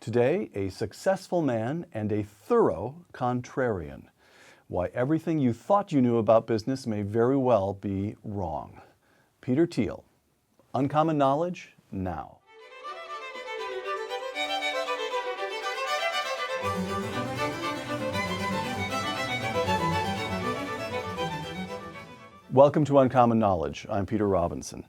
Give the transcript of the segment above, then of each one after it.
Today, a successful man and a thorough contrarian. Why everything you thought you knew about business may very well be wrong. Peter Thiel. Uncommon Knowledge, now. Welcome to Uncommon Knowledge. I'm Peter Robinson.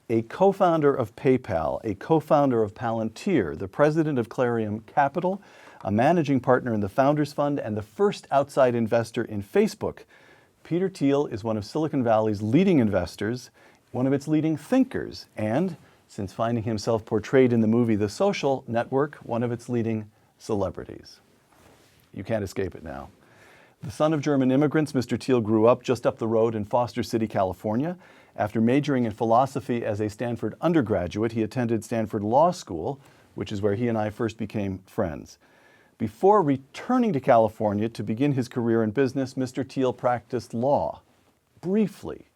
A co-founder of PayPal, a co-founder of Palantir, the president of Clarium Capital, a managing partner in the Founders Fund, and the first outside investor in Facebook. Peter Thiel is one of Silicon Valley's leading investors, one of its leading thinkers, and, since finding himself portrayed in the movie The Social Network, one of its leading celebrities. You can't escape it now. The son of German immigrants, Mr. Thiel grew up just up the road in Foster City, California. After majoring in philosophy as a Stanford undergraduate, he attended Stanford Law School, which is where he and I first became friends. Before returning to California to begin his career in business, Mr. Thiel practiced law, briefly.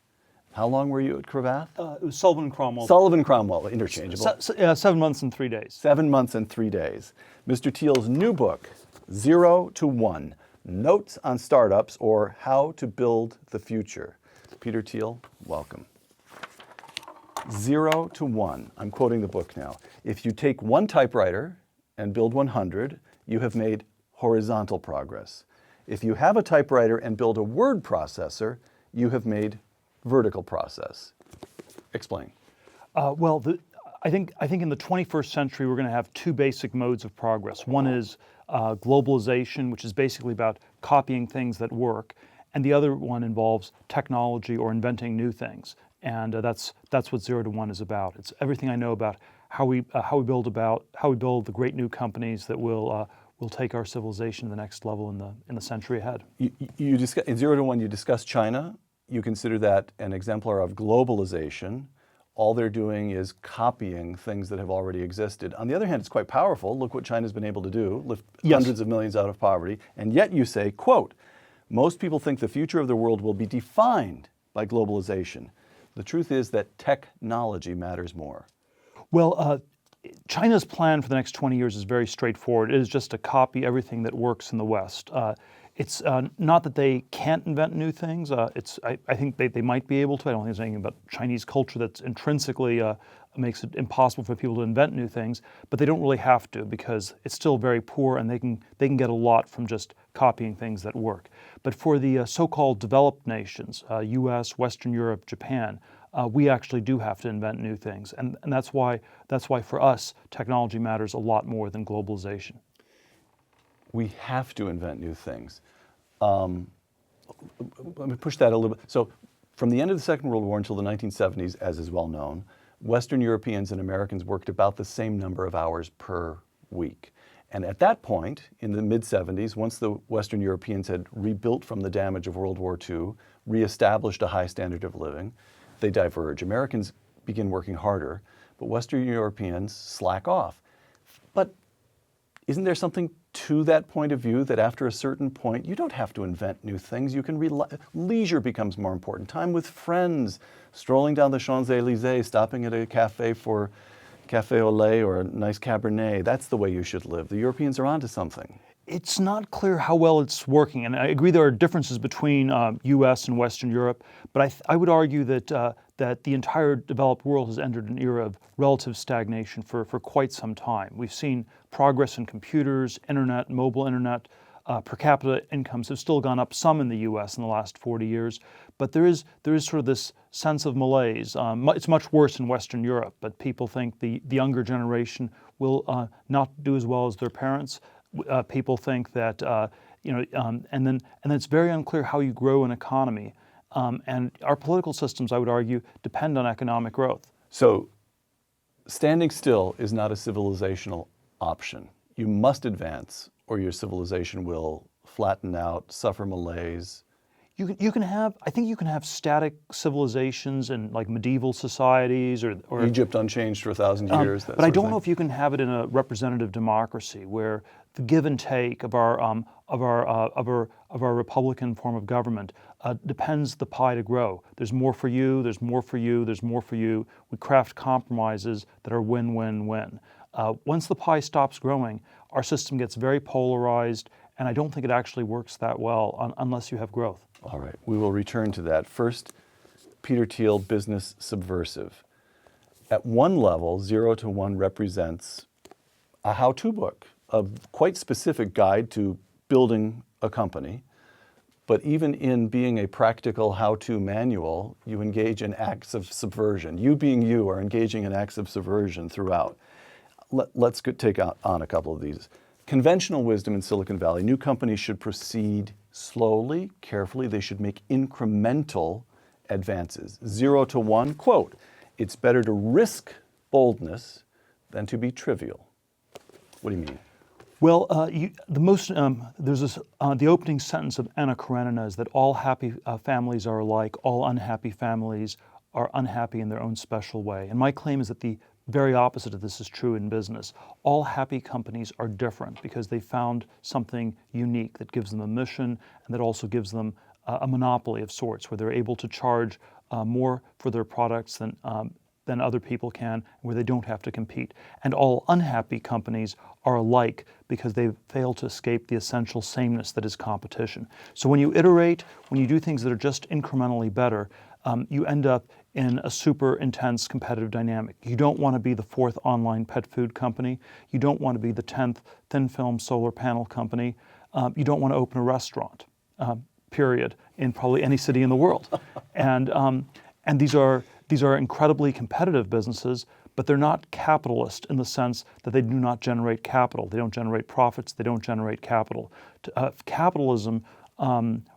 How long were you at Cravath? It was Sullivan and Cromwell. Sullivan Cromwell, interchangeable. 7 months and 3 days. 7 months and 3 days. Mr. Thiel's new book, 0 to 1, Notes on Startups, or How to Build the Future. Peter Thiel, welcome. 0 to 1, I'm quoting the book now. If you take one typewriter and build 100, you have made horizontal progress. If you have a typewriter and build a word processor, you have made vertical process. Explain. I think in the 21st century we're going to have two basic modes of progress. One is globalization, which is basically about copying things that work, and the other one involves technology or inventing new things. And that's what 0 to 1 is about. It's everything I know about how we build the great new companies that will take our civilization to the next level in the century ahead. You discuss, in 0 to 1, you discuss China. You consider that an exemplar of globalization. All they're doing is copying things that have already existed. On the other hand, it's quite powerful. Look what China's been able to do, lift hundreds of millions out of poverty. And yet you say, quote, most people think the future of the world will be defined by globalization. The truth is that technology matters more. Well, China's plan for the next 20 years is very straightforward. It is just to copy everything that works in the West. It's not that they can't invent new things. I think they might be able to. I don't think there's anything about Chinese culture that's intrinsically makes it impossible for people to invent new things. But they don't really have to, because it's still very poor, and they can get a lot from just copying things that work. But for the so-called developed nations, U.S., Western Europe, Japan, we actually do have to invent new things, and that's why for us technology matters a lot more than globalization. We have to invent new things. Let me push that a little bit. So from the end of the Second World War until the 1970s, as is well known, Western Europeans and Americans worked about the same number of hours per week. And at that point, in the mid-70s, once the Western Europeans had rebuilt from the damage of World War II, reestablished a high standard of living, they diverge. Americans begin working harder, but Western Europeans slack off. But isn't there something to that point of view, that after a certain point, you don't have to invent new things? You can leisure becomes more important. Time with friends, strolling down the Champs-Élysées, stopping at a cafe for cafe au lait or a nice Cabernet. That's the way you should live. The Europeans are onto something. It's not clear how well it's working, and I agree there are differences between U.S. and Western Europe, but I would argue that the entire developed world has entered an era of relative stagnation for quite some time. We've seen progress in computers, internet, mobile internet. Per capita incomes have still gone up some in the U.S. in the last 40 years, but there is sort of this sense of malaise. It's much worse in Western Europe, but people think the younger generation will not do as well as their parents. People think that, and then it's very unclear how you grow an economy. And our political systems, I would argue, depend on economic growth. So standing still is not a civilizational option. You must advance, or your civilization will flatten out, suffer malaise. I think you can have static civilizations in like medieval societies or Egypt unchanged for 1,000 years. But I don't know if you can have it in a representative democracy where the give and take of our Republican form of government depends the pie to grow. There's more for you. There's more for you. There's more for you. We craft compromises that are win-win-win. Once the pie stops growing, our system gets very polarized, and I don't think it actually works that well unless you have growth. All right, we will return to that. First, Peter Thiel, Business Subversive. At one level, 0 to 1 represents a how-to book, a quite specific guide to building a company. But even in being a practical how-to manual, you engage in acts of subversion. You being you are engaging in acts of subversion throughout. Let's take on a couple of these. Conventional wisdom in Silicon Valley, new companies should proceed slowly, carefully. They should make incremental advances. 0 to 1, quote, "It's better to risk boldness than to be trivial." What do you mean? Well, there's this, the opening sentence of Anna Karenina is that all happy families are alike, all unhappy families are unhappy in their own special way. And my claim is that the very opposite of this is true in business. All happy companies are different because they found something unique that gives them a mission and that also gives them a monopoly of sorts, where they're able to charge more for their products than other people can, where they don't have to compete. And all unhappy companies are alike because they've failed to escape the essential sameness that is competition. So when you iterate, when you do things that are just incrementally better, you end up in a super intense competitive dynamic. You don't want to be the 4th online pet food company. You don't want to be the 10th thin film solar panel company. You don't want to open a restaurant, period, in probably any city in the world. And these are incredibly competitive businesses, but they're not capitalist in the sense that they do not generate capital. They don't generate profits. They don't generate capital. Capitalism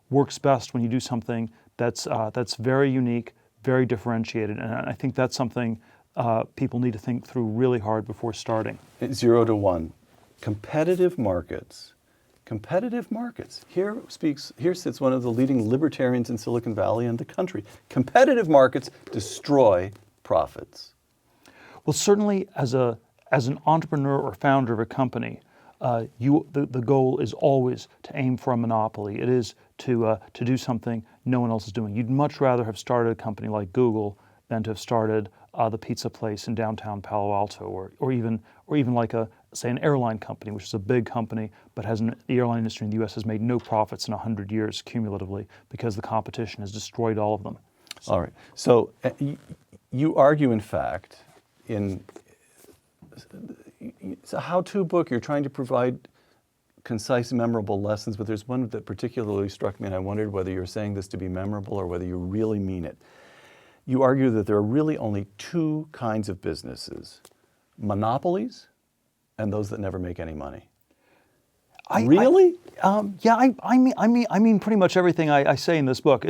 works best when you do something that's very unique, very differentiated, and I think that's something people need to think through really hard before starting. 0 to 1, competitive markets. Competitive markets. Here sits one of the leading libertarians in Silicon Valley and the country. Competitive markets destroy profits. Well, certainly as an entrepreneur or founder of a company, the goal is always to aim for a monopoly. It is to do something no one else is doing. You'd much rather have started a company like Google than to have started the pizza place in downtown Palo Alto, or even like say an airline company, which is a big company, but the airline industry in the U.S. has made no profits in 100 years cumulatively because the competition has destroyed all of them. All right. So you argue, in fact, it's a how-to book. You're trying to provide concise, memorable lessons, but there's one that particularly struck me, and I wondered whether you're saying this to be memorable or whether you really mean it. You argue that there are really only 2 kinds of businesses: monopolies and those that never make any money. Really? Yeah, I mean pretty much everything I say in this book.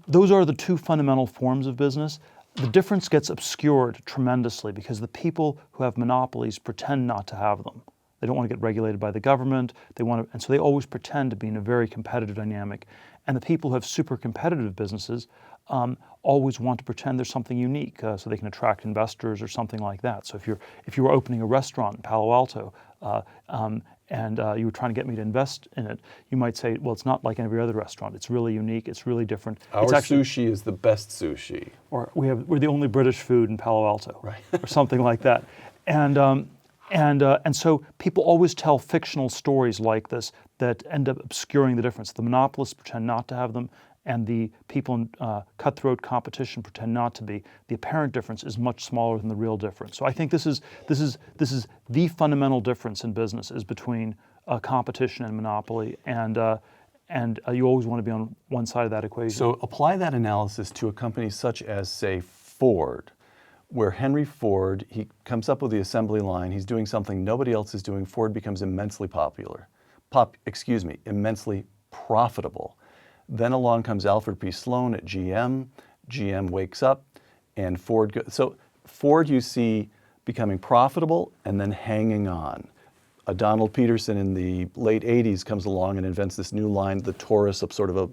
Those are the 2 fundamental forms of business. The difference gets obscured tremendously because the people who have monopolies pretend not to have them. They don't want to get regulated by the government. And so they always pretend to be in a very competitive dynamic. And the people who have super competitive businesses always want to pretend there's something unique so they can attract investors or something like that. So if you were opening a restaurant in Palo Alto and you were trying to get me to invest in it, you might say, well, it's not like every other restaurant. It's really unique. It's really different. Our sushi is the best sushi. Or we're the only British food in Palo Alto, right? Or something like that. And so people always tell fictional stories like this that end up obscuring the difference. The monopolists pretend not to have them, and the people in cutthroat competition pretend not to be. The apparent difference is much smaller than the real difference. So I think this is the fundamental difference in business is between competition and monopoly, and you always want to be on one side of that equation. So apply that analysis to a company such as, say, Ford, where Henry Ford, he comes up with the assembly line, he's doing something nobody else is doing, Ford becomes immensely immensely profitable. Then along comes Alfred P. Sloan at GM. GM wakes up, and so Ford you see becoming profitable and then hanging on. Donald Peterson in the late 80s comes along and invents this new line, the Taurus, of sort of a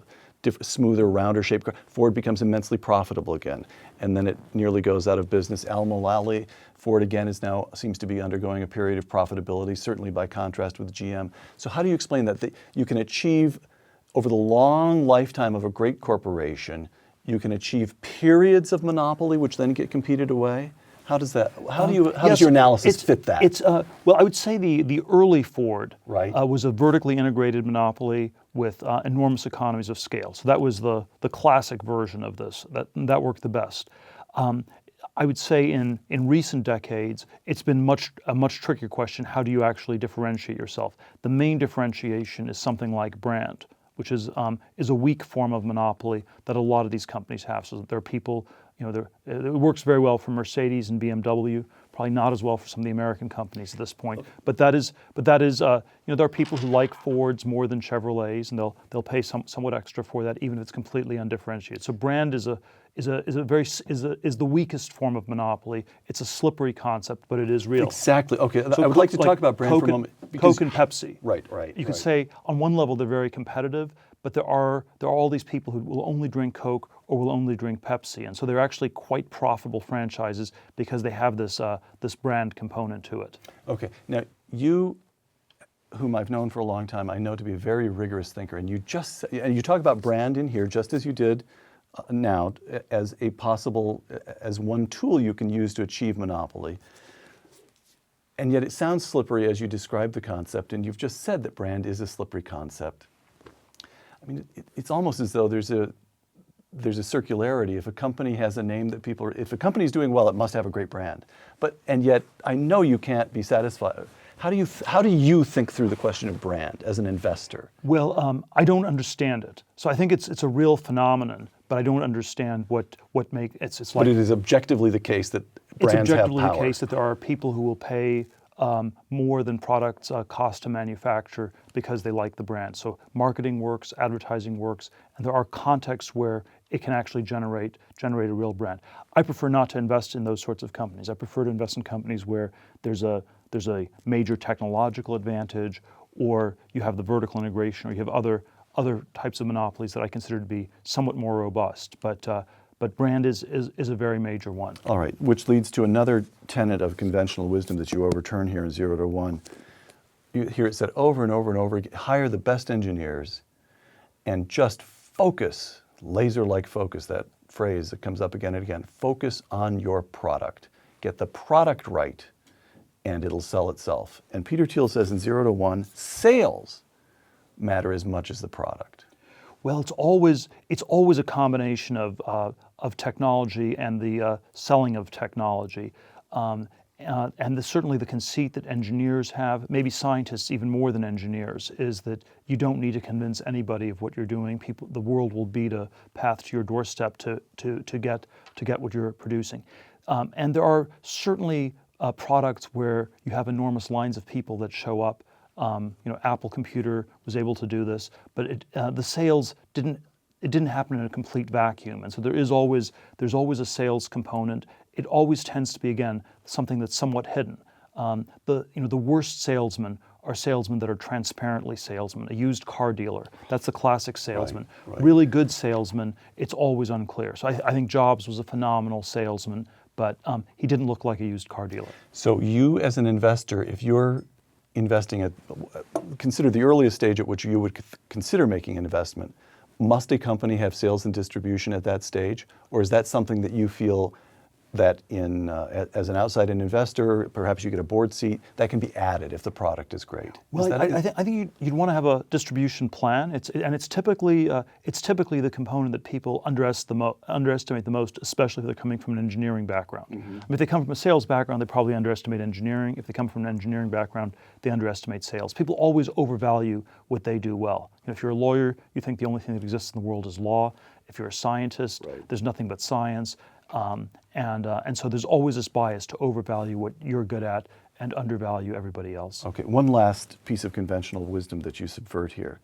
smoother, rounder shaped car. Ford becomes immensely profitable again, and then it nearly goes out of business. Al Mulally, Ford again seems to be undergoing a period of profitability, certainly by contrast with GM. So how do you explain that you can achieve, over the long lifetime of a great corporation, you can achieve periods of monopoly which then get competed away, How does that? How does your analysis fit that? Well, I would say the early Ford Right. Was a vertically integrated monopoly with enormous economies of scale. So that was the classic version of this. That worked the best. I would say in recent decades, it's been a much trickier question. How do you actually differentiate yourself? The main differentiation is something like brand, which is a weak form of monopoly that a lot of these companies have. So there are people, it works very well for Mercedes and BMW, probably not as well for some of the American companies at this point. But that is, there are people who like Fords more than Chevrolets, and they'll pay somewhat extra for that, even if it's completely undifferentiated. So brand is the weakest form of monopoly. It's a slippery concept, but it is real. Exactly. Okay, So I would like to talk about brand for a moment. Coke and Pepsi. Right. You could say on one level they're very competitive, but there are all these people who will only drink Coke or will only drink Pepsi, and so they're actually quite profitable franchises because they have this brand component to it. Okay. Now you, whom I've known for a long time, I know to be a very rigorous thinker, and you talk about brand in here just as you did now as as one tool you can use to achieve monopoly. And yet it sounds slippery as you describe the concept, and you've just said that brand is a slippery concept. I mean, it's almost as though there's a circularity. If a company has a name that if a company is doing well, it must have a great brand. And yet I know you can't be satisfied. How do you think through the question of brand as an investor? Well, I don't understand it. So I think it's a real phenomenon, but I don't understand what make it's like. But it is objectively the case that brands have power. It's objectively the case that there are people who will pay more than products cost to manufacture because they like the brand. So marketing works, advertising works, and there are contexts where it can actually generate a real brand. I prefer not to invest in those sorts of companies. I prefer to invest in companies where there's a major technological advantage, or you have the vertical integration, or you have other types of monopolies that I consider to be somewhat more robust. But brand is a very major one. All right, which leads to another tenet of conventional wisdom that you overturn here in 0 to 1. You hear it said over and over and over again, hire the best engineers and just focus, laser-like focus, that phrase that comes up again and again, focus on your product. Get the product right and it'll sell itself. And Peter Thiel says in 0 to 1, sales matter as much as the product. Well, it's always a combination of technology and the selling of technology, and certainly the conceit that engineers have, maybe scientists even more than engineers, is that you don't need to convince anybody of what you're doing. The world will beat a path to your doorstep to get what you're producing, and there are certainly products where you have enormous lines of people that show up. Apple Computer was able to do this, but the sales didn't happen in a complete vacuum, and so there's always a sales component. It always tends to be, again, something that's somewhat hidden. The worst salesmen are salesmen that are transparently salesmen. A used car dealer, that's the classic salesman. Right. Really good salesman, it's always unclear. So I think Jobs was a phenomenal salesman, but he didn't look like a used car dealer. So you, as an investor, if you're investing consider the earliest stage at which you would consider making an investment, must a company have sales and distribution at that stage? Or is that something that you feel that as an outside investor, perhaps you get a board seat, that can be added if the product is great? Well, I think you'd want to have a distribution plan. It's typically the component that people underestimate the most, especially if they're coming from an engineering background. Mm-hmm. I mean, if they come from a sales background, they probably underestimate engineering. If they come from an engineering background, they underestimate sales. People always overvalue what they do well. If you're a lawyer, you think the only thing that exists in the world is law. If you're a scientist, right, there's nothing but science. And so there's always this bias to overvalue what you're good at and undervalue everybody else. Okay, one last piece of conventional wisdom that you subvert here.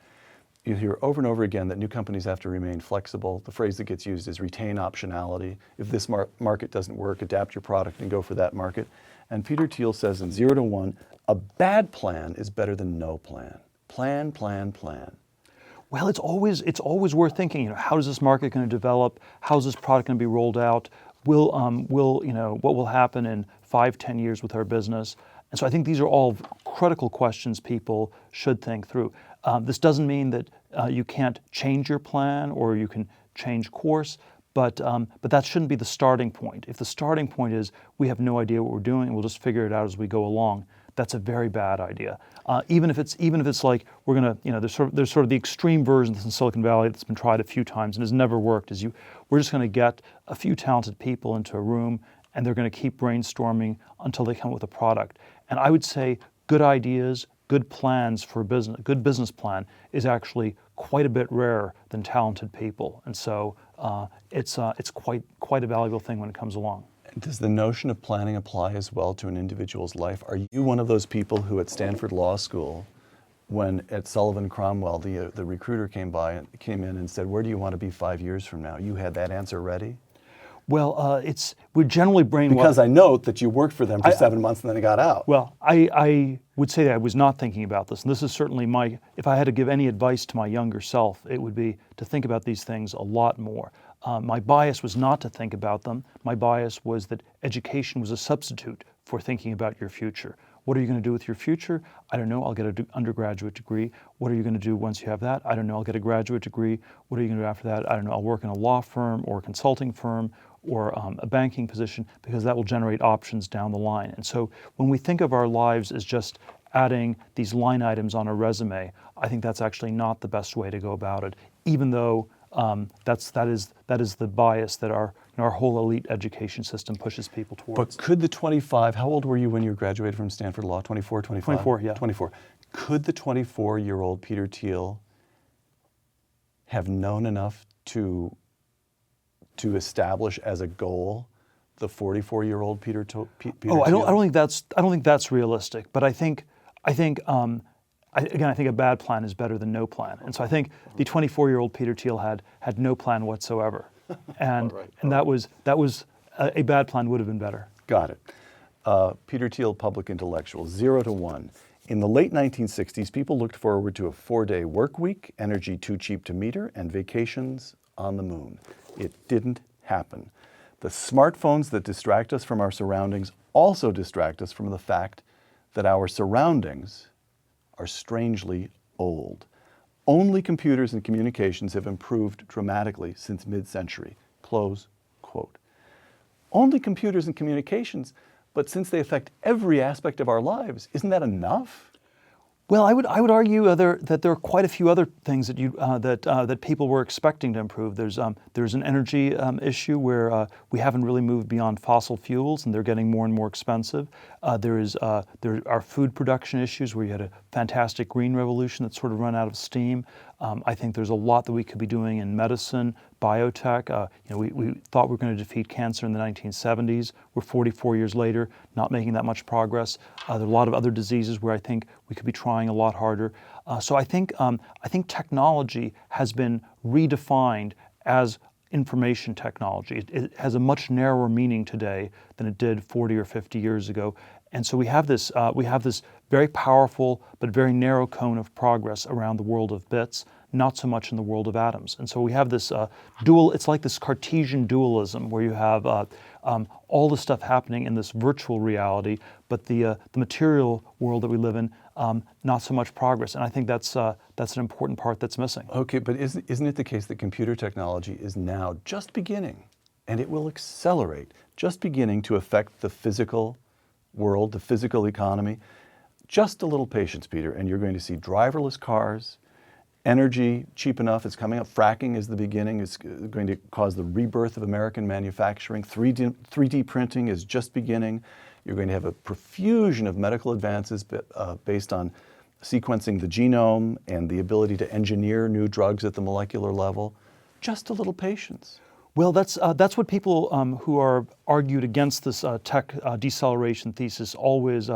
You hear over and over again that new companies have to remain flexible. The phrase that gets used is retain optionality. If this market doesn't work, adapt your product and go for that market. And Peter Thiel says in 0 to 1, a bad plan is better than no plan. Plan, plan, plan. Well, it's always worth thinking. How is this market going to develop? How's this product going to be rolled out? What will happen in 5-10 years with our business? And so I think these are all critical questions people should think through. This doesn't mean that you can't change your plan or you can change course, But that shouldn't be the starting point. If the starting point is we have no idea what we're doing and we'll just figure it out as we go along, that's a very bad idea. Even if it's like we're gonna, there's sort of the extreme version in Silicon Valley that's been tried a few times and has never worked. We're just gonna get a few talented people into a room and they're gonna keep brainstorming until they come up with a product. And I would say good ideas, good plans for a business, a good business plan is actually quite a bit rarer than talented people. And so it's quite a valuable thing when it comes along. Does the notion of planning apply as well to an individual's life? Are you one of those people who at Stanford Law School, when at Sullivan Cromwell, the recruiter came in and said, where do you want to be 5 years from now? You had that answer ready? Well, we're generally brainwashed. Because I note that you worked for them for 7 months and then got out. Well, I would say that I was not thinking about this. And this is certainly if I had to give any advice to my younger self, it would be to think about these things a lot more. My bias was not to think about them. My bias was that education was a substitute for thinking about your future. What are you going to do with your future? I don't know. I'll get an undergraduate degree. What are you going to do once you have that? I don't know. I'll get a graduate degree. What are you going to do after that? I don't know. I'll work in a law firm or a consulting firm or a banking position, because that will generate options down the line. And so when we think of our lives as just adding these line items on a resume, I think that's actually not the best way to go about it, even though that is the bias that our whole elite education system pushes people towards. But could the 25, how old were you when you graduated from Stanford Law? 24, 25? 24, yeah. 24. Could the 24-year-old Peter Thiel have known enough to establish as a goal the 44-year-old Peter Thiel? I don't think that's realistic. But I think a bad plan is better than no plan. And so I think the 24-year-old Peter Thiel had no plan whatsoever, and that was a bad plan would have been better. Got it. Peter Thiel, public intellectual, 0 to 1. In the late 1960s, people looked forward to a 4-day work week, energy too cheap to meter, and vacations on the moon. It didn't happen. The smartphones that distract us from our surroundings also distract us from the fact that our surroundings are strangely old. Only computers and communications have improved dramatically since mid-century. Close quote. Only computers and communications, but since they affect every aspect of our lives, isn't that enough? Well, I would argue that there are quite a few other things that people were expecting to improve. There's an energy issue where we haven't really moved beyond fossil fuels, and they're getting more and more expensive. There are food production issues where you had a fantastic green revolution that's sort of run out of steam. I think there's a lot that we could be doing in medicine, biotech. We thought we were going to defeat cancer in the 1970s. We're 44 years later, not making that much progress. There are a lot of other diseases where I think we could be trying a lot harder. So I think technology has been redefined as information technology. It has a much narrower meaning today than it did 40 or 50 years ago. And so we have this very powerful but very narrow cone of progress around the world of bits, not so much in the world of atoms. And so we have this it's like this Cartesian dualism where you have all the stuff happening in this virtual reality, but the material world that we live in, not so much progress. And I think that's an important part that's missing. Okay, but isn't it the case that computer technology is now just beginning, and it will accelerate, just beginning to affect the physical world, the physical economy? Just a little patience, Peter, and you're going to see driverless cars, energy cheap enough, it's coming up. Fracking is the beginning. It's going to cause the rebirth of American manufacturing. 3D printing is just beginning. You're going to have a profusion of medical advances based on sequencing the genome and the ability to engineer new drugs at the molecular level. Just a little patience. Well, that's what people who are argued against this tech deceleration thesis always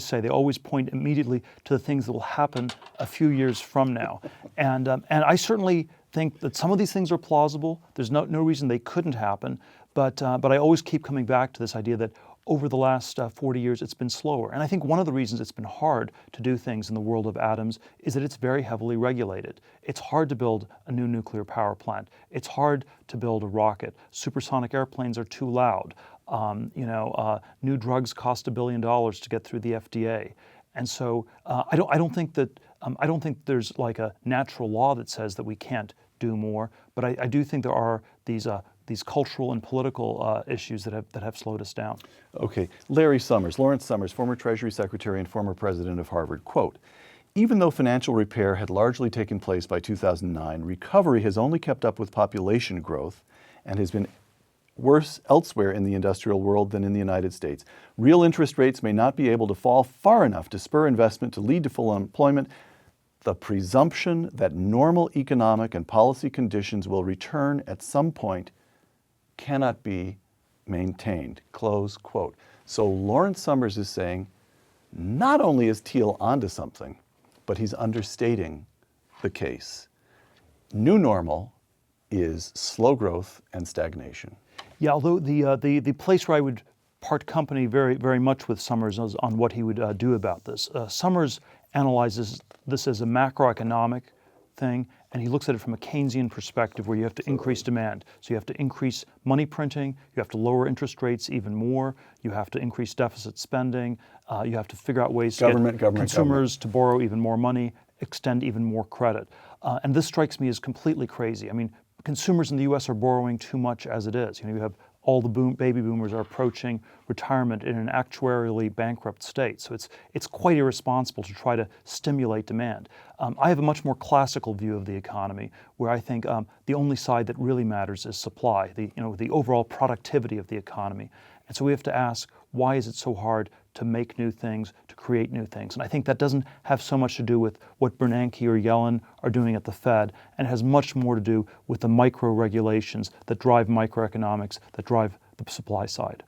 say. They always point immediately to the things that will happen a few years from now, and I certainly think that some of these things are plausible. There's no reason they couldn't happen, but I always keep coming back to this idea that over the last 40 years, it's been slower. And I think one of the reasons it's been hard to do things in the world of atoms is that it's very heavily regulated. It's hard to build a new nuclear power plant. It's hard to build a rocket. Supersonic airplanes are too loud. New drugs cost $1 billion to get through the FDA. And so I don't think there's like a natural law that says that we can't do more, but I do think there are these these cultural and political issues that have slowed us down. Okay. Lawrence Summers, former Treasury Secretary and former president of Harvard, quote, "Even though financial repair had largely taken place by 2009, recovery has only kept up with population growth and has been worse elsewhere in the industrial world than in the United States. Real interest rates may not be able to fall far enough to spur investment to lead to full employment. The presumption that normal economic and policy conditions will return at some point cannot be maintained." Close quote. So Lawrence Summers is saying, not only is Thiel onto something, but he's understating the case. New normal is slow growth and stagnation. Yeah, although the place where I would part company very much with Summers is on what he would do about this. Summers analyzes this as a macroeconomic thing, and he looks at it from a Keynesian perspective where you have to increase demand. So you have to increase money printing, you have to lower interest rates even more, you have to increase deficit spending, you have to figure out ways to get consumers to borrow even more money, extend even more credit. And this strikes me as completely crazy. I mean, consumers in the U.S. are borrowing too much as it is. You know, you have all the baby boomers are approaching retirement in an actuarially bankrupt state. So it's quite irresponsible to try to stimulate demand. I have a much more classical view of the economy, where I think the only side that really matters is supply, the overall productivity of the economy. And so we have to ask, why is it so hard to make new things, to create new things? And I think that doesn't have so much to do with what Bernanke or Yellen are doing at the Fed, and it has much more to do with the micro regulations that drive microeconomics, that drive the supply side.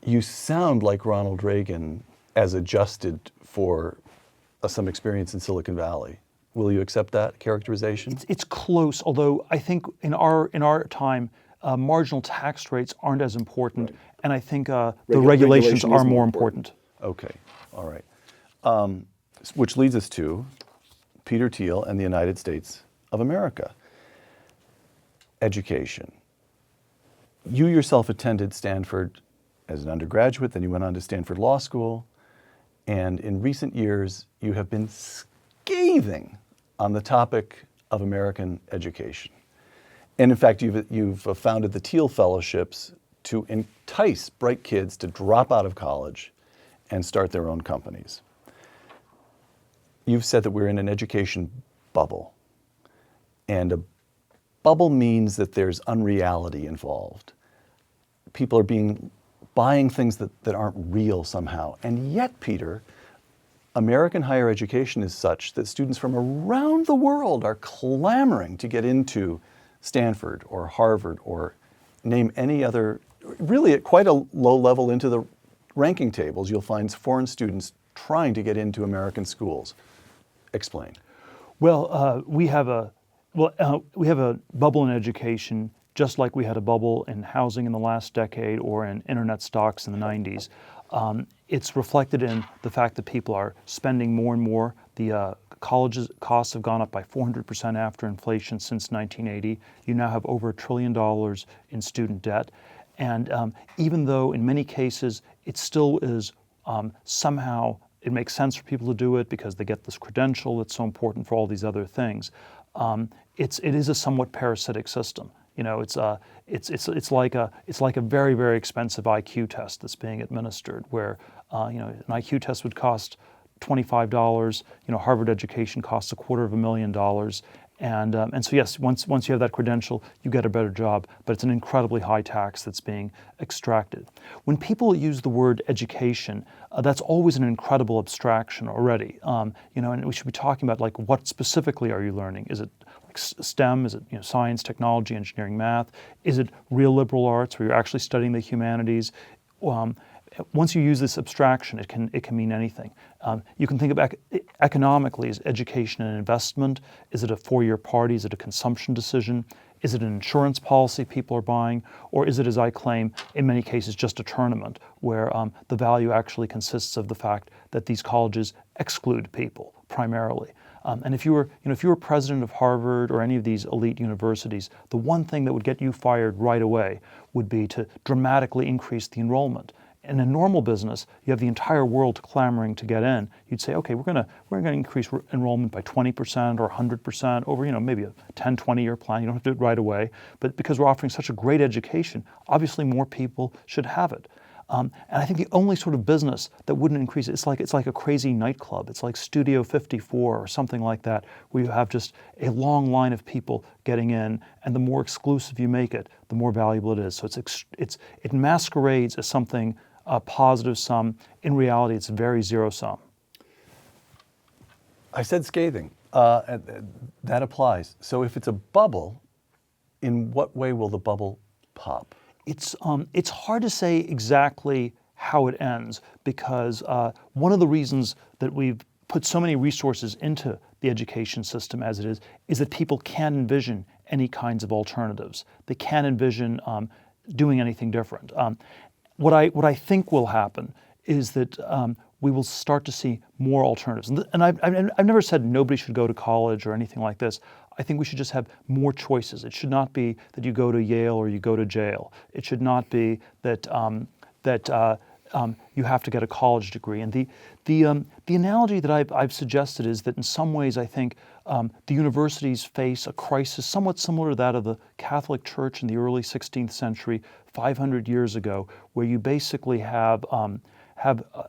You sound like Ronald Reagan as adjusted for some experience in Silicon Valley. Will you accept that characterization? It's close, although I think in our time, marginal tax rates aren't as important, right. And I think the regulations are more important. Okay, all right. Which leads us to Peter Thiel and the United States of America. Education. You yourself attended Stanford as an undergraduate, then you went on to Stanford Law School, and in recent years you have been scathing on the topic of American education. And in fact, you've founded the Thiel Fellowships to entice bright kids to drop out of college and start their own companies. You've said that we're in an education bubble. And a bubble means that there's unreality involved. People are buying things that aren't real somehow. And yet, Peter, American higher education is such that students from around the world are clamoring to get into Stanford or Harvard or name any other, really at quite a low level into the ranking tables, you'll find foreign students trying to get into American schools. Explain. Well, we have a bubble in education, just like we had a bubble in housing in the last decade or in internet stocks in the 90s. It's reflected in the fact that people are spending more and more. The colleges costs have gone up by 400% after inflation since 1980. You now have over $1 trillion in student debt. And even though in many cases it still is somehow, it makes sense for people to do it because they get this credential that's so important for all these other things, it is a somewhat parasitic system. You know, it's like a very, very expensive IQ test that's being administered, where an IQ test would cost $25. Harvard education costs $250,000, and so yes, once you have that credential, you get a better job. But it's an incredibly high tax that's being extracted. When people use the word education, that's always an incredible abstraction already. And we should be talking about like what specifically are you learning? Is it STEM? Is it science, technology, engineering, math? Is it real liberal arts where you're actually studying the humanities? Once you use this abstraction, it can mean anything. You can think of economically as education and investment. Is it a four-year party? Is it a consumption decision? Is it an insurance policy people are buying? Or is it, as I claim, in many cases just a tournament where the value actually consists of the fact that these colleges exclude people primarily? And if you were president of Harvard or any of these elite universities, the one thing that would get you fired right away would be to dramatically increase the enrollment. in a normal business, you have the entire world clamoring to get in. You'd say, okay, we're going to increase enrollment by 20% or 100% over, maybe a 10, 20-year plan. You don't have to do it right away. But because we're offering such a great education, obviously more people should have it. And I think the only sort of business that wouldn't increase it, it's like a crazy nightclub. It's like Studio 54 or something like that, where you have just a long line of people getting in, and the more exclusive you make it, the more valuable it is. So it masquerades as something positive sum. In reality, it's very zero sum. I said scathing. That applies. So if it's a bubble, in what way will the bubble pop? It's hard to say exactly how it ends, because one of the reasons that we've put so many resources into the education system as it is that people can envision any kinds of alternatives. They can envision doing anything different. What I think will happen is that we will start to see more alternatives. And I've never said nobody should go to college or anything like this. I think we should just have more choices. It should not be that you go to Yale or you go to jail. It should not be that you have to get a college degree. And the analogy that I've suggested is that in some ways I think the universities face a crisis somewhat similar to that of the Catholic Church in the early 16th century, 500 years ago, where you basically have a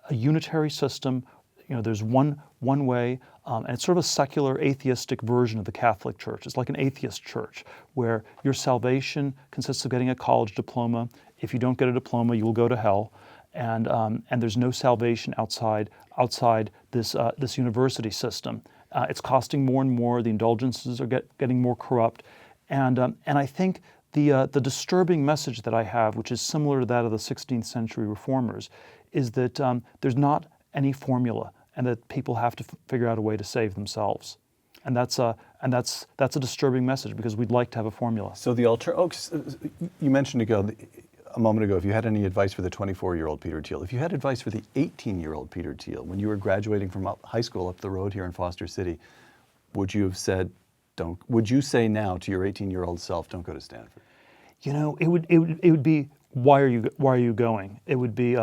unitary system. There's one way, and it's sort of a secular, atheistic version of the Catholic Church. It's like an atheist church, where your salvation consists of getting a college diploma. If you don't get a diploma, you will go to hell, and there's no salvation outside this university system. It's costing more and more. The indulgences are getting more corrupt, and I think the disturbing message that I have, which is similar to that of the 16th century reformers, is that there's not any formula, and that people have to figure out a way to save themselves, and that's a disturbing message, because we'd like to have a formula. So you mentioned a moment ago, if you had any advice for the 24-year-old Peter Thiel, if you had advice for the 18-year-old Peter Thiel when you were graduating from high school up the road here in Foster City, would you have said, would you say now to your 18-year-old self, don't go to Stanford? It would be, why are you going? It would be.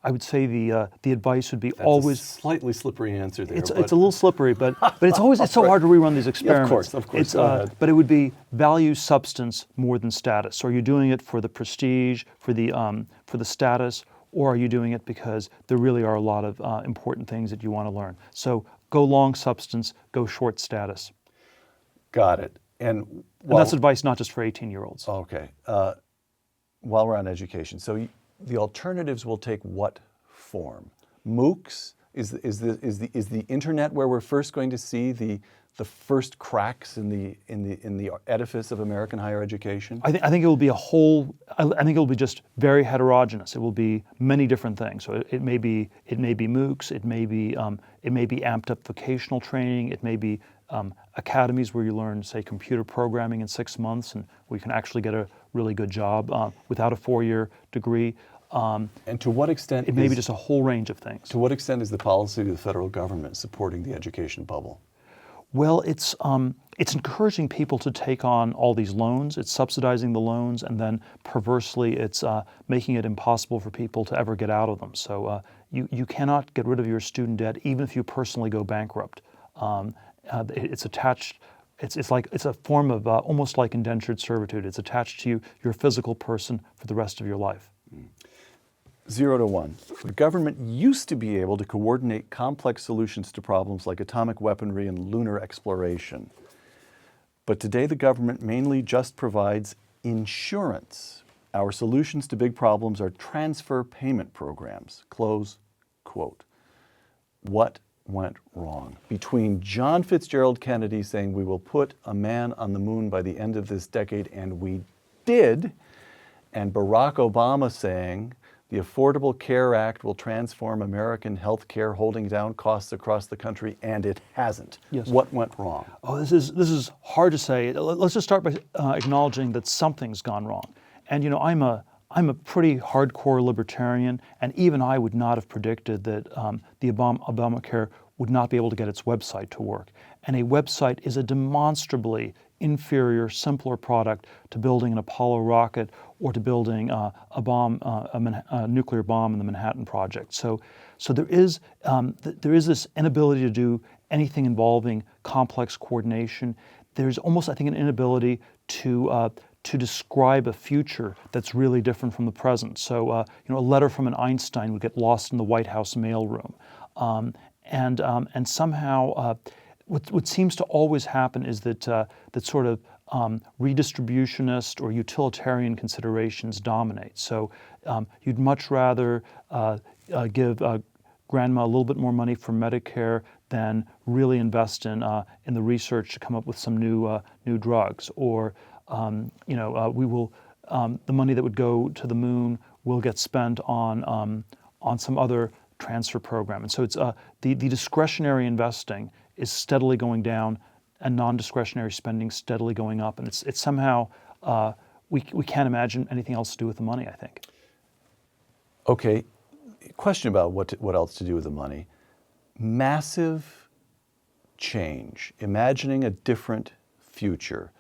I would say the advice would be That's always a slightly slippery answer there. It's a little slippery, but it's so hard to rerun these experiments. Of course. Go ahead. But it would be value substance more than status. So are you doing it for the prestige, for the status, or are you doing it because there really are a lot of important things that you want to learn? So go long substance, go short status. Got it. And that's advice not just for 18-year-olds. Okay. While we're on education, so the alternatives will take what form? MOOCs? Is the internet where we're first going to see the first cracks in the edifice of American higher education? I think it will be I think it will be just very heterogeneous. It will be many different things. So it may be MOOCs. It may be amped up vocational training. It may be academies where you learn, say, computer programming in 6 months, and we can actually get a really good job without a 4-year degree. And to what extent? It may be just a whole range of things. To what extent is the policy of the federal government supporting the education bubble? Well, it's encouraging people to take on all these loans. It's subsidizing the loans, and then perversely, it's making it impossible for people to ever get out of them. So you cannot get rid of your student debt, even if you personally go bankrupt. It's attached. It's a form of almost like indentured servitude. It's attached to you, your physical person, for the rest of your life. 0 to 1. The government used to be able to coordinate complex solutions to problems like atomic weaponry and lunar exploration. But today the government mainly just provides insurance. Our solutions to big problems are transfer payment programs. Close quote. What went wrong? Between John Fitzgerald Kennedy saying we will put a man on the moon by the end of this decade, and we did, and Barack Obama saying the Affordable Care Act will transform American health care, holding down costs across the country, and it hasn't. Yes. What went wrong? Oh, this is hard to say. Let's just start by acknowledging that something's gone wrong. And I'm a pretty hardcore libertarian, and even I would not have predicted that the Obamacare would not be able to get its website to work. And a website is a demonstrably inferior, simpler product to building an Apollo rocket or to building a nuclear bomb in the Manhattan Project. So there is this inability to do anything involving complex coordination. There's almost, I think, an inability to describe a future that's really different from the present. So, a letter from an Einstein would get lost in the White House mailroom, and somehow what seems to always happen is that sort of redistributionist or utilitarian considerations dominate. So you'd much rather give grandma a little bit more money for Medicare than really invest in the research to come up with some new drugs, or we will the money that would go to the moon will get spent on some other transfer program. And so it's the discretionary investing is steadily going down, and non-discretionary spending steadily going up. And it's somehow we can't imagine anything else to do with the money, I think. Okay, question about what else to do with the money. Massive change, imagining a different future,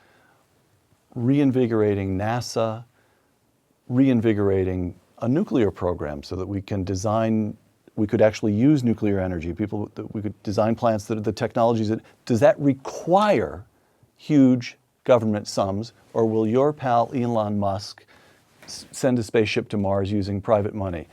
reinvigorating NASA, reinvigorating a nuclear program so that we could actually use nuclear energy. We could design plants that are the technologies does that require huge government sums, or will your pal Elon Musk send a spaceship to Mars using private money?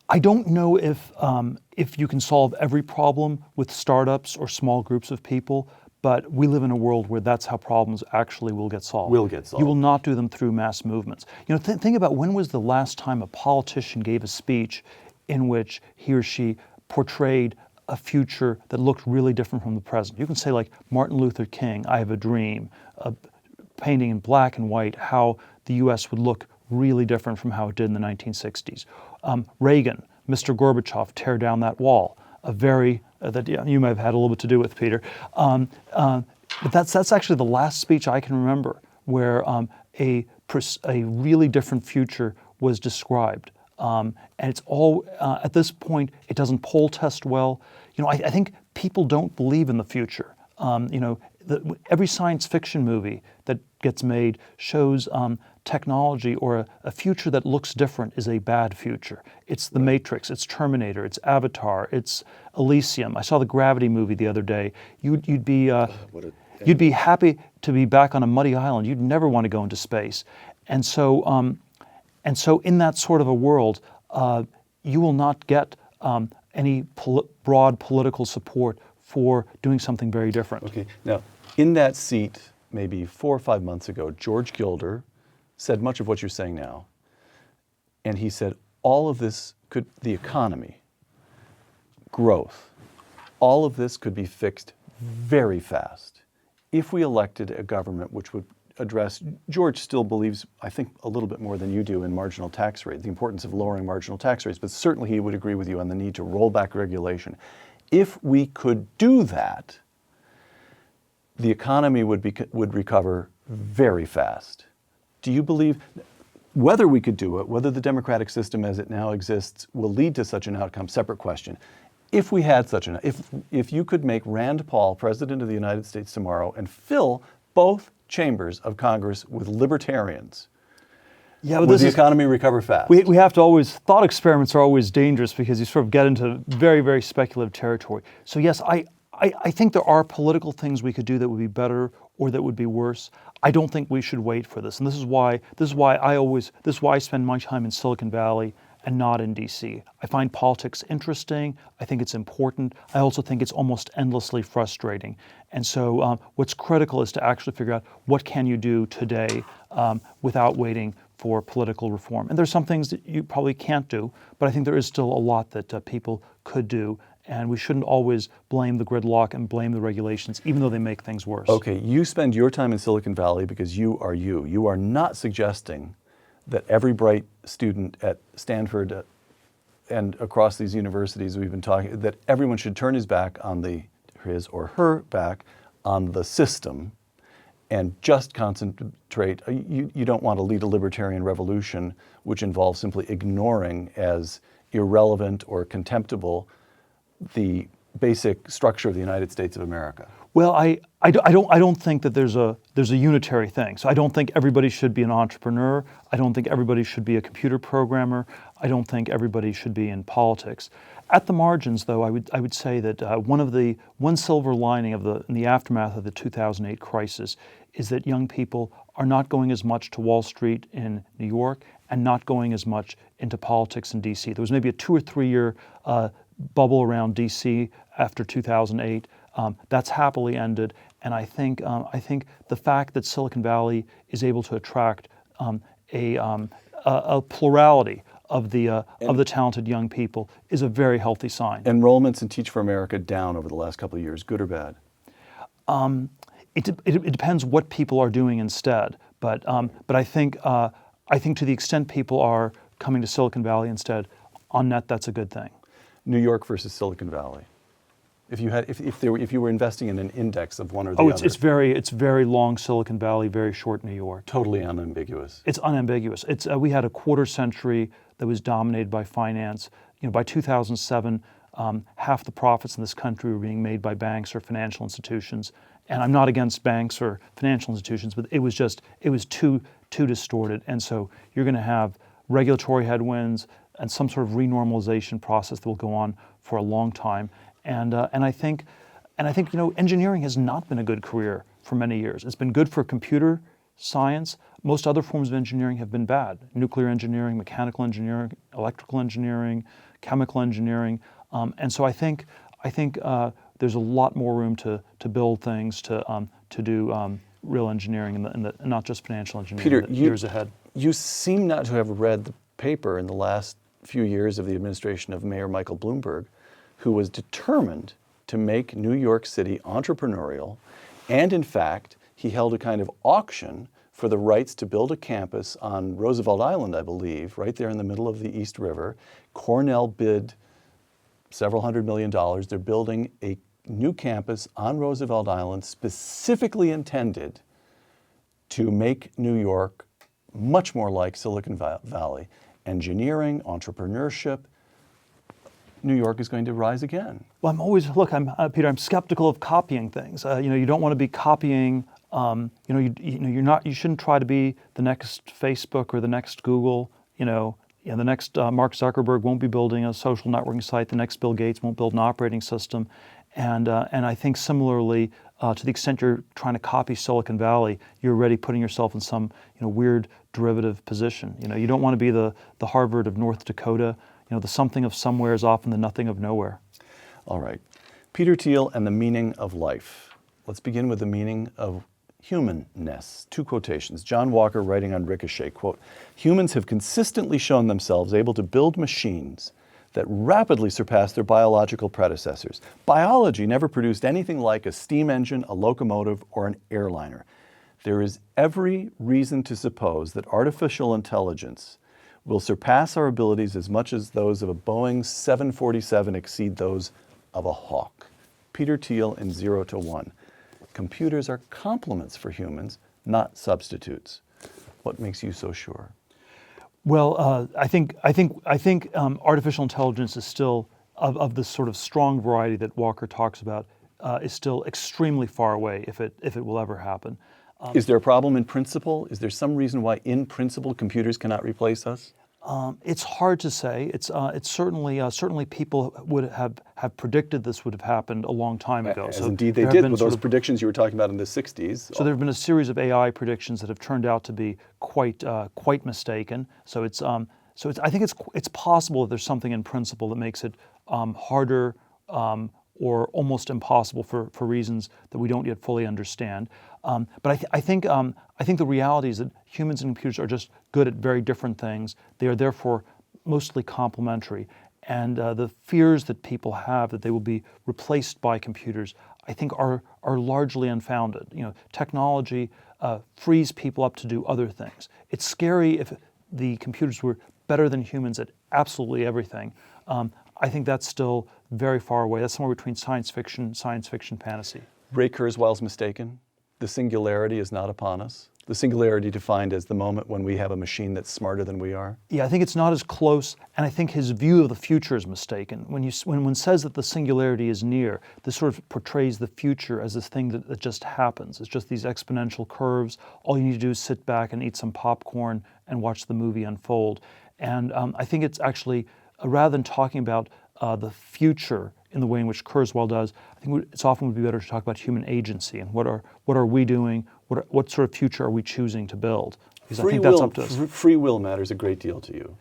I don't know if you can solve every problem with startups or small groups of people, but we live in a world where that's how problems actually will get solved. You will not do them through mass movements. Think about, when was the last time a politician gave a speech in which he or she portrayed a future that looked really different from the present? You can say, like Martin Luther King, I Have a Dream, painting in black and white how the U.S. would look really different from how it did in the 1960s. Reagan, Mr. Gorbachev, Tear Down That Wall, that you may have had a little bit to do with, Peter. But that's actually the last speech I can remember where a really different future was described. And it's all, at this point, it doesn't poll test well. I think people don't believe in the future. Every science fiction movie that gets made shows technology or a future that looks different is a bad future. It's The Matrix, it's Terminator, it's Avatar, it's Elysium. I saw the Gravity movie the other day. You'd be happy to be back on a muddy island. You'd never want to go into space. And so in that sort of a world, you will not get any broad political support for doing something very different. Okay. Now, in that seat, maybe 4 or 5 months ago, George Gilder said much of what you're saying now. And he said all of this the economy, growth, all of this could be fixed very fast if we elected a government which would address, George still believes, I think, a little bit more than you do in marginal tax rate, the importance of lowering marginal tax rates, but certainly he would agree with you on the need to roll back regulation. If we could do that, the economy would recover very fast. Do you believe, whether we could do it, whether the democratic system as it now exists will lead to such an outcome, separate question. If we had if you could make Rand Paul president of the United States tomorrow and fill both chambers of Congress with libertarians, would the economy recover fast? We have to always, thought experiments are always dangerous because you sort of get into very, very speculative territory. So yes, I think there are political things we could do that would be better or that would be worse. I don't think we should wait for this. And this is why I spend my time in Silicon Valley and not in DC. I find politics interesting. I think it's important. I also think it's almost endlessly frustrating. And so what's critical is to actually figure out what can you do today without waiting for political reform. And there's some things that you probably can't do, but I think there is still a lot that people could do. And we shouldn't always blame the gridlock and blame the regulations, even though they make things worse. Okay, you spend your time in Silicon Valley because you are you. You are not suggesting that every bright student at Stanford and across these universities we've been talking, that everyone should turn his or her back on the system and just concentrate. You don't want to lead a libertarian revolution which involves simply ignoring as irrelevant or contemptible the basic structure of the United States of America. Well, I don't think that there's a unitary thing. So I don't think everybody should be an entrepreneur. I don't think everybody should be a computer programmer. I don't think everybody should be in politics. At the margins, though, I would say that one silver lining in the aftermath of the 2008 crisis is that young people are not going as much to Wall Street in New York and not going as much into politics in D.C. There was maybe a 2 or 3 year bubble around D.C. after 2008. That's happily ended, and I think the fact that Silicon Valley is able to attract a plurality of the talented young people is a very healthy sign. Enrollments in Teach for America down over the last couple of years, good or bad? It depends what people are doing instead, but I think to the extent people are coming to Silicon Valley instead, on net that's a good thing. New York versus Silicon Valley. If you were investing in an index of one or the other. It's very long Silicon Valley, very short New York. Totally unambiguous. It's unambiguous. We had a quarter century that was dominated by finance. By 2007, half the profits in this country were being made by banks or financial institutions. And I'm not against banks or financial institutions, but it was too distorted. And so you're going to have regulatory headwinds and some sort of renormalization process that will go on for a long time. And I think engineering has not been a good career for many years. It's been good for computer science. Most other forms of engineering have been bad: nuclear engineering, mechanical engineering, electrical engineering, chemical engineering. And so I think there's a lot more room to build things, to do real engineering and not just financial engineering Peter, years ahead. You seem not to have read the paper in the last few years of the administration of Mayor Michael Bloomberg, who was determined to make New York City entrepreneurial, and in fact, he held a kind of auction for the rights to build a campus on Roosevelt Island, I believe, right there in the middle of the East River. Cornell bid several $100 million. They're building a new campus on Roosevelt Island specifically intended to make New York much more like Silicon Valley. Engineering, entrepreneurship. New York is going to rise again. Well, Peter, I'm skeptical of copying things. You don't want to be copying. You shouldn't try to be the next Facebook or the next Google. The next Mark Zuckerberg won't be building a social networking site. The next Bill Gates won't build an operating system. And I think similarly, to the extent you're trying to copy Silicon Valley, you're already putting yourself in some weird derivative position. You don't want to be the Harvard of North Dakota. The something of somewhere is often the nothing of nowhere. All right. Peter Thiel and the meaning of life. Let's begin with the meaning of humanness. 2 quotations. John Walker writing on Ricochet, quote, "Humans have consistently shown themselves able to build machines that rapidly surpass their biological predecessors. Biology never produced anything like a steam engine, a locomotive, or an airliner. There is every reason to suppose that artificial intelligence will surpass our abilities as much as those of a Boeing 747 exceed those of a hawk." Peter Thiel in 0 to 1. Computers are complements for humans, not substitutes. What makes you so sure? Well, I think artificial intelligence is still of the sort of strong variety that Walker talks about, is still extremely far away if it will ever happen. Is there a problem in principle? Is there some reason why, in principle, computers cannot replace us? It's hard to say. It's certainly people would have predicted this would have happened a long time ago. As indeed they did with those predictions you were talking about in the 60s. So there have been a series of AI predictions that have turned out to be quite mistaken. So I think it's possible that there's something in principle that makes it harder or almost impossible for reasons that we don't yet fully understand. But I think the reality is that humans and computers are just good at very different things. They are therefore mostly complementary. And the fears that people have that they will be replaced by computers, I think are largely unfounded. Technology frees people up to do other things. It's scary if the computers were better than humans at absolutely everything. I think that's still very far away. That's somewhere between science fiction fantasy. Ray Kurzweil's mistaken. The singularity is not upon us. The singularity defined as the moment when we have a machine that's smarter than we are? Yeah, I think it's not as close, and I think his view of the future is mistaken. When one says that the singularity is near, this sort of portrays the future as this thing that just happens. It's just these exponential curves. All you need to do is sit back and eat some popcorn and watch the movie unfold. And I think it's actually, rather than talking about the future in the way in which Kurzweil does, I think it's often would be better to talk about human agency and what are we doing, what sort of future are we choosing to build? Because I think that's up to us. Free will matters a great deal to you.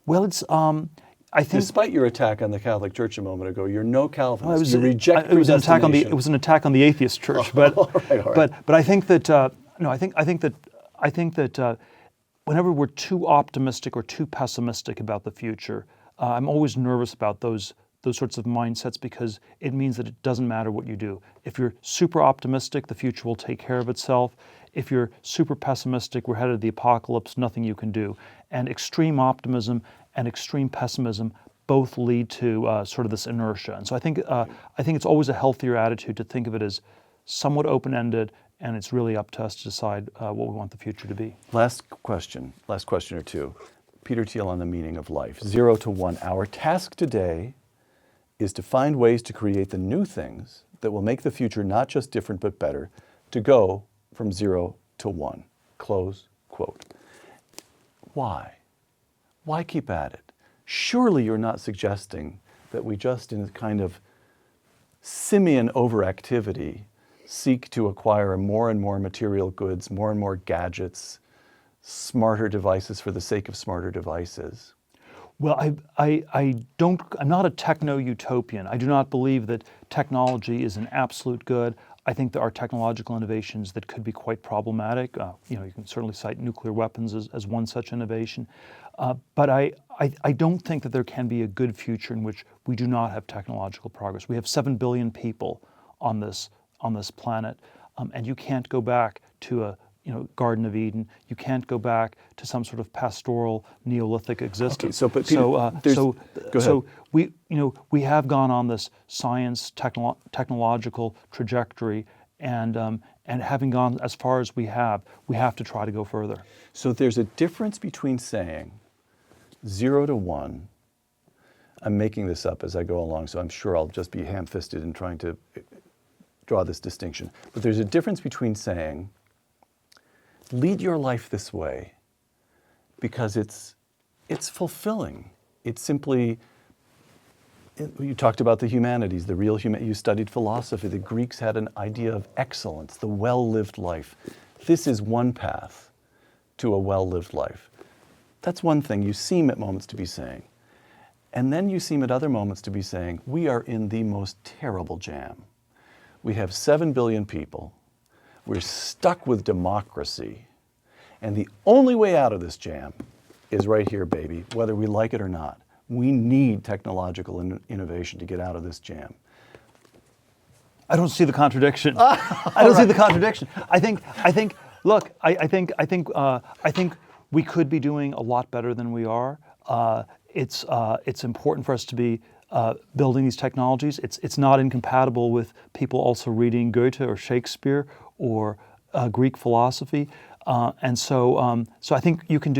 Well, it's I think, despite your attack on the Catholic Church a moment ago, you're no Calvinist. Well, you reject it was an attack on the atheist church. But all right. but I think that no, I think that whenever we're too optimistic or too pessimistic about the future, I'm always nervous about those sorts of mindsets, because it means that it doesn't matter what you do. If you're super optimistic, the future will take care of itself. If you're super pessimistic, we're headed to the apocalypse, nothing you can do. And extreme optimism and extreme pessimism both lead to sort of this inertia. And so I think it's always a healthier attitude to think of it as somewhat open-ended, and it's really up to us to decide what we want the future to be. Last question or two. Peter Thiel on the meaning of life. 0 to 1. Our task today is to find ways to create the new things that will make the future not just different but better, to go from 0 to 1. Close quote. Why? Why keep at it? Surely you're not suggesting that we just, in a kind of simian overactivity, seek to acquire more and more material goods, more and more gadgets, smarter devices for the sake of smarter devices. Well, I'm not a techno-utopian. I do not believe that technology is an absolute good. I think there are technological innovations that could be quite problematic. You can certainly cite nuclear weapons as one such innovation. But I don't think that there can be a good future in which we do not have technological progress. We have 7 billion people on this planet, and you can't go back to a Garden of Eden. You can't go back to some sort of pastoral Neolithic existence. Okay, so we have gone on this science technological trajectory, and having gone as far as we have to try to go further. So there's a difference between saying 0 to 1. I'm making this up as I go along, so I'm sure I'll just be ham-fisted in trying to draw this distinction. But there's a difference between saying, lead your life this way because it's fulfilling. It's simply, you talked about the humanities, the real you studied philosophy. The Greeks had an idea of excellence, the well-lived life. This is one path to a well-lived life. That's one thing you seem at moments to be saying. And then you seem at other moments to be saying, we are in the most terrible jam. We have 7 billion people. We're stuck with democracy. And the only way out of this jam is right here, baby, whether we like it or not. We need technological innovation to get out of this jam. I don't see the contradiction. I don't see the contradiction. I think. Look, I think we could be doing a lot better than we are. It's important for us to be building these technologies. It's not incompatible with people also reading Goethe or Shakespeare or Greek philosophy, and so I think you can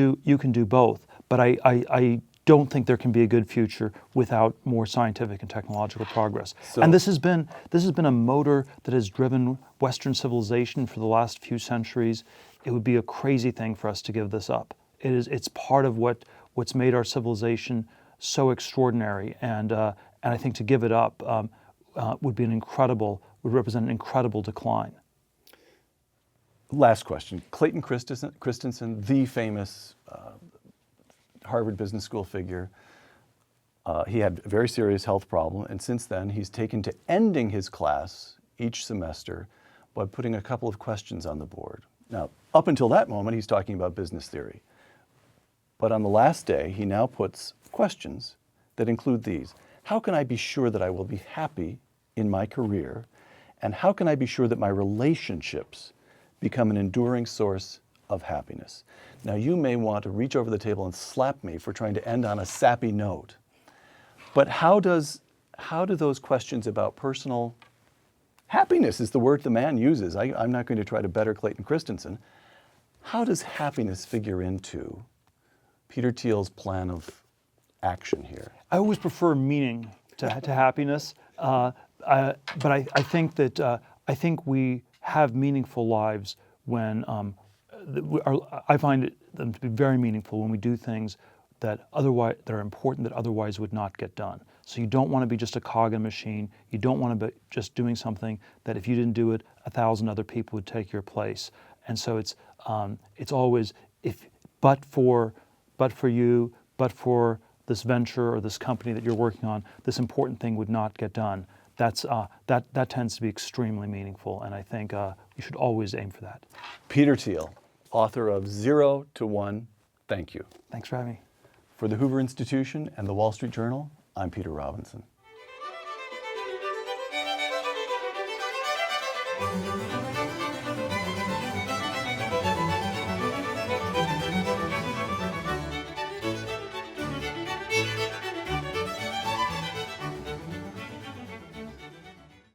do both. But I don't think there can be a good future without more scientific and technological progress. And this has been a motor that has driven Western civilization for the last few centuries. It would be a crazy thing for us to give this up. It's part of what's made our civilization so extraordinary, and I think to give it up would represent an incredible decline. Last question. Clayton Christensen, the famous Harvard Business School figure, he had a very serious health problem, and since then he's taken to ending his class each semester by putting a couple of questions on the board. Now, up until that moment, he's talking about business theory. But on the last day, he now puts questions that include these. How can I be sure that I will be happy in my career? And how can I be sure that my relationships become an enduring source of happiness? Now, you may want to reach over the table and slap me for trying to end on a sappy note. But how do those questions about personal happiness is the word the man uses. I'm not going to try to better Clayton Christensen. How does happiness figure into Peter Thiel's plan of action here? I always prefer meaning to happiness, but I think that I think we have meaningful lives when I find them to be very meaningful when we do things that are important that otherwise would not get done. So you don't want to be just a cog in a machine. You don't want to be just doing something that if you didn't do it, 1,000 other people would take your place. And so it's always but for you, but for this venture or this company that you're working on, this important thing would not get done. That tends to be extremely meaningful, and I think you should always aim for that. Peter Thiel, author of 0 to 1, thank you. Thanks for having me. For the Hoover Institution and the Wall Street Journal, I'm Peter Robinson.